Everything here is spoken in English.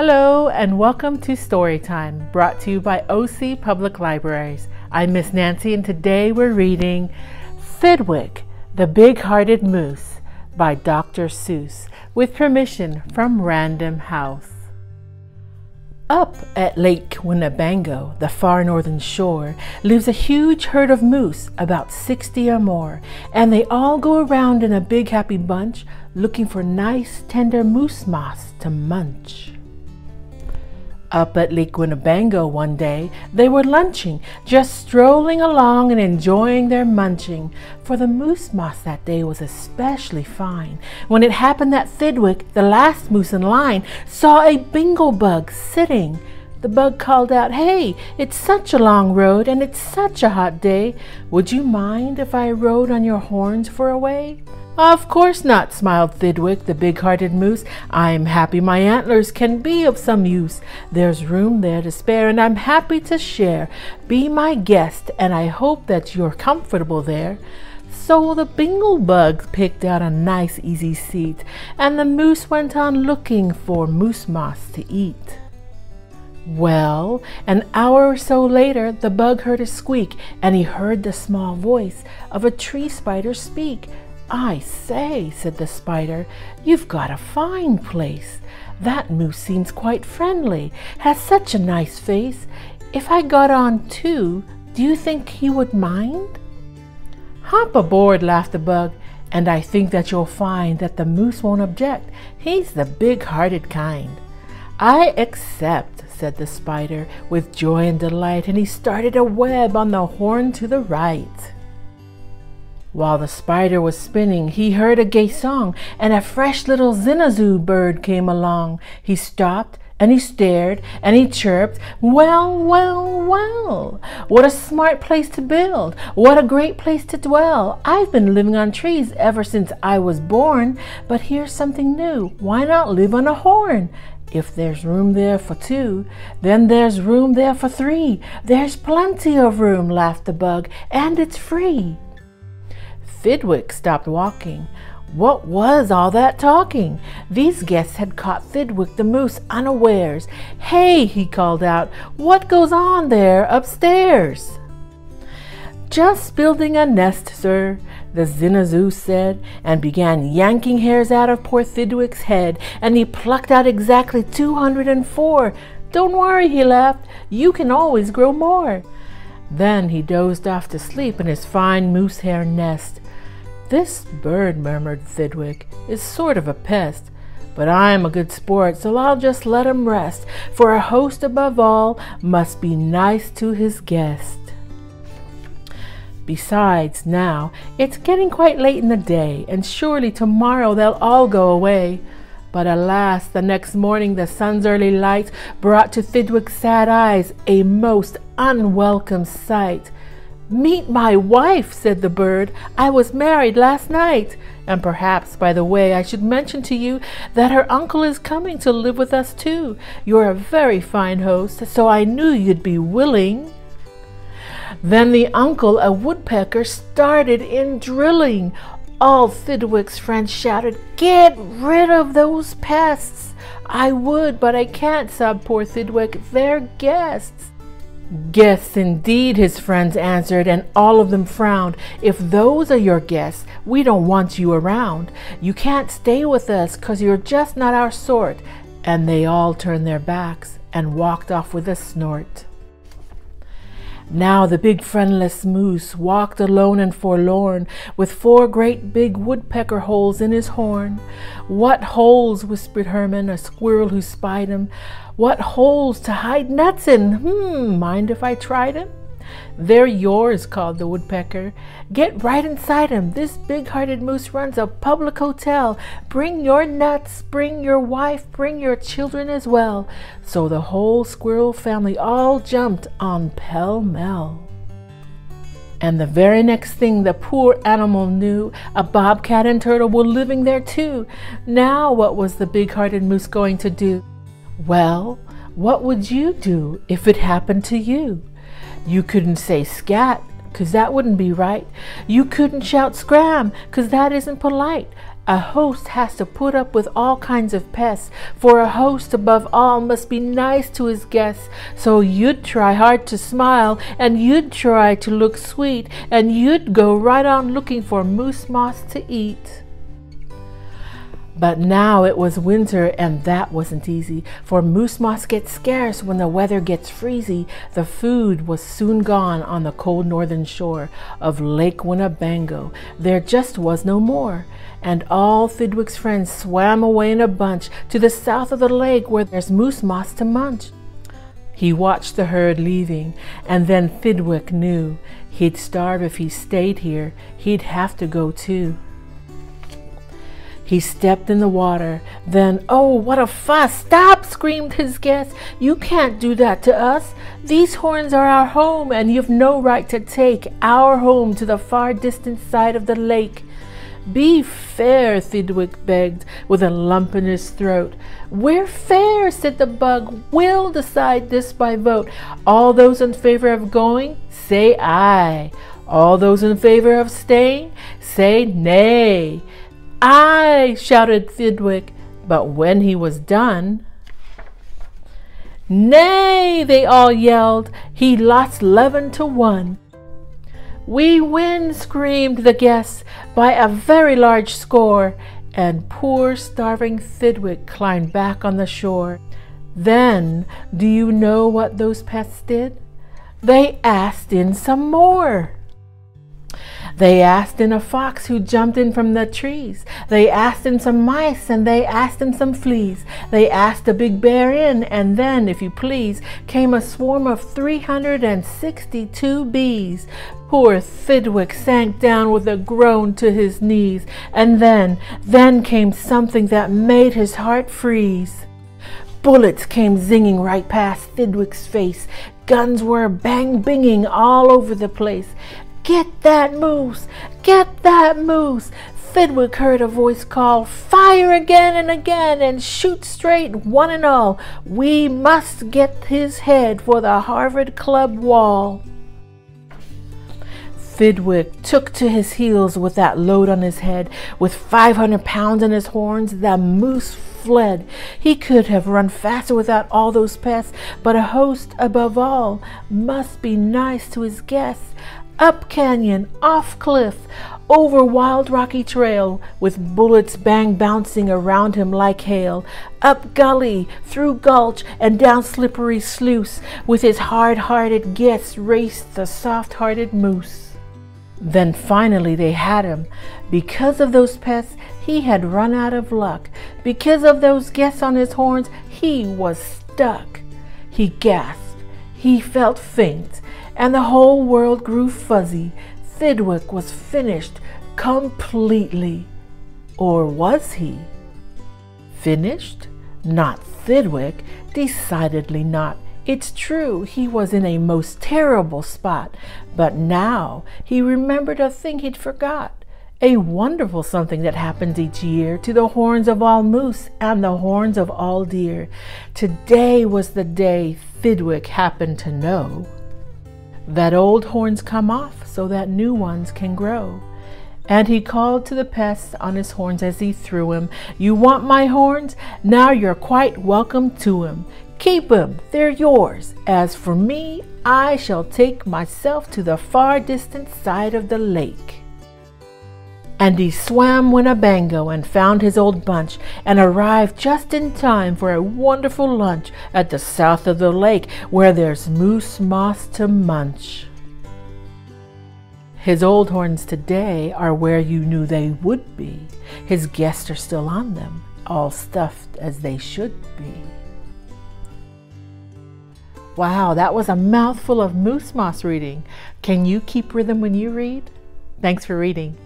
Hello and welcome to Storytime, brought to you by OC Public Libraries. I'm Miss Nancy and today we're reading Thidwick, the Big-Hearted Moose by Dr. Seuss, with permission from Random House. Up at Lake Winnebago, the far northern shore, lives a huge herd of moose, about 60 or more, and they all go around in a big happy bunch, looking for nice tender moose moss to munch. Up at Lake Winnebago one day, they were lunching, just strolling along and enjoying their munching, for the moose moss that day was especially fine, when it happened that Thidwick, the last moose in line, saw a Bingle Bug sitting. The bug called out, "Hey, it's such a long road and it's such a hot day. Would you mind if I rode on your horns for a way?" "Of course not," smiled Thidwick, the big-hearted moose. "I'm happy my antlers can be of some use. There's room there to spare, and I'm happy to share. Be my guest, and I hope that you're comfortable there." So the Bingle Bug picked out a nice easy seat, and the moose went on looking for moose moss to eat. Well, an hour or so later, the bug heard a squeak, and he heard the small voice of a tree spider speak. "I say," said the spider, "you've got a fine place. That moose seems quite friendly, has such a nice face. If I got on too, do you think he would mind?" "Hop aboard," laughed the bug, "and I think that you'll find that the moose won't object. He's the big-hearted kind." "I accept," said the spider with joy and delight, and he started a web on the horn to the right. While the spider was spinning, he heard a gay song, and a fresh little zinazoo bird came along. He stopped, and he stared, and he chirped, "Well, well, well! What a smart place to build! What a great place to dwell! I've been living on trees ever since I was born, but here's something new. Why not live on a horn? If there's room there for two, then there's room there for three. There's plenty of room," laughed the bug, "and it's free." Thidwick stopped walking. What was all that talking? These guests had caught Thidwick the moose unawares. "Hey," he called out, "what goes on there upstairs?" "Just building a nest, sir," the zinazoo said, and began yanking hairs out of poor Thidwick's head, and he plucked out exactly 204. "Don't worry," he laughed, "you can always grow more." Then he dozed off to sleep in his fine moose hair nest. "This bird," murmured Thidwick, "is sort of a pest, but I'm a good sport, so I'll just let him rest, for a host above all must be nice to his guest. Besides, now, it's getting quite late in the day, and surely tomorrow they'll all go away." But alas, the next morning the sun's early light brought to Thidwick's sad eyes a most unwelcome sight. "Meet my wife," said the bird. "I was married last night. And perhaps, by the way, I should mention to you that her uncle is coming to live with us too. You're a very fine host, so I knew you'd be willing." Then the uncle, a woodpecker, started in drilling. All Thidwick's friends shouted, "Get rid of those pests!" "I would, but I can't," sobbed poor Thidwick. "They're guests." "Guests indeed," his friends answered, and all of them frowned. "If those are your guests, we don't want you around. You can't stay with us 'cause you're just not our sort." And they all turned their backs and walked off with a snort. Now the big friendless moose walked alone and forlorn, with 4 great big woodpecker holes in his horn. "What holes?" whispered Herman, a squirrel who spied him. "What holes to hide nuts in? Mind if I tried 'em?" "They're yours," called the woodpecker. "Get right inside 'em. This big-hearted moose runs a public hotel. Bring your nuts, bring your wife, bring your children as well." So the whole squirrel family all jumped on pell-mell. And the very next thing the poor animal knew, a bobcat and turtle were living there too. Now what was the big-hearted moose going to do? Well, what would you do if it happened to you? You couldn't say scat, 'cause that wouldn't be right. You couldn't shout scram, 'cause that isn't polite. A host has to put up with all kinds of pests, for a host above all must be nice to his guests. So you'd try hard to smile, and you'd try to look sweet, and you'd go right on looking for moose moss to eat. But now it was winter, and that wasn't easy, for moose moss gets scarce when the weather gets freezy. The food was soon gone on the cold northern shore of Lake Winnebago. There just was no more, and all Thidwick's friends swam away in a bunch to the south of the lake where there's moose moss to munch. He watched the herd leaving, and then Thidwick knew he'd starve if he stayed here. He'd have to go too. He stepped in the water. Then, oh, what a fuss! Stop! Screamed his guest. You can't do that to us. These horns are our home, and you've no right to take our home to the far distant side of the lake. Be fair, Thidwick begged, with a lump in his throat. We're fair, said the bug. We'll decide this by vote. All those in favor of going, say aye. All those in favor of staying, say nay. "Aye," shouted Thidwick, but when he was done, "Nay," they all yelled. He lost 11-1. "We win," screamed the guests, "by a very large score," and poor starving Thidwick climbed back on the shore. Then, do you know what those pests did? They asked in some more. They asked in a fox who jumped in from the trees. They asked in some mice, and they asked in some fleas. They asked a big bear in, and then, if you please, came a swarm of 362 bees. Poor Thidwick sank down with a groan to his knees, and then came something that made his heart freeze. Bullets came zinging right past Thidwick's face. Guns were bang-binging all over the place. "Get that moose! Get that moose!" Thidwick heard a voice call, "Fire again and again, and shoot straight, one and all. We must get his head for the Harvard Club wall." Thidwick took to his heels with that load on his head. With 500 pounds in his horns, the moose fled. He could have run faster without all those pests, but a host above all must be nice to his guests. Up canyon, off cliff, over wild rocky trail, with bullets bang bouncing around him like hail. Up gully, through gulch, and down slippery sluice, with his hard-hearted guests raced the soft-hearted moose. Then finally they had him. Because of those pests, he had run out of luck. Because of those guests on his horns, he was stuck. He gasped. He felt faint. And the whole world grew fuzzy. Thidwick was finished completely. Or was he? Finished? Not Thidwick. Decidedly not. It's true, he was in a most terrible spot. But now he remembered a thing he'd forgot. A wonderful something that happens each year to the horns of all moose and the horns of all deer. Today was the day Thidwick happened to know that old horns come off so that new ones can grow. And he called to the pests on his horns as he threw 'em, "You want my horns? Now you're quite welcome to 'em. Keep 'em, they're yours. As for me, I shall take myself to the far distant side of the lake." And he swam Winnebago and found his old bunch and arrived just in time for a wonderful lunch at the south of the lake where there's moose moss to munch. His old horns today are where you knew they would be. His guests are still on them, all stuffed as they should be. Wow, that was a mouthful of moose moss reading. Can you keep rhythm when you read? Thanks for reading.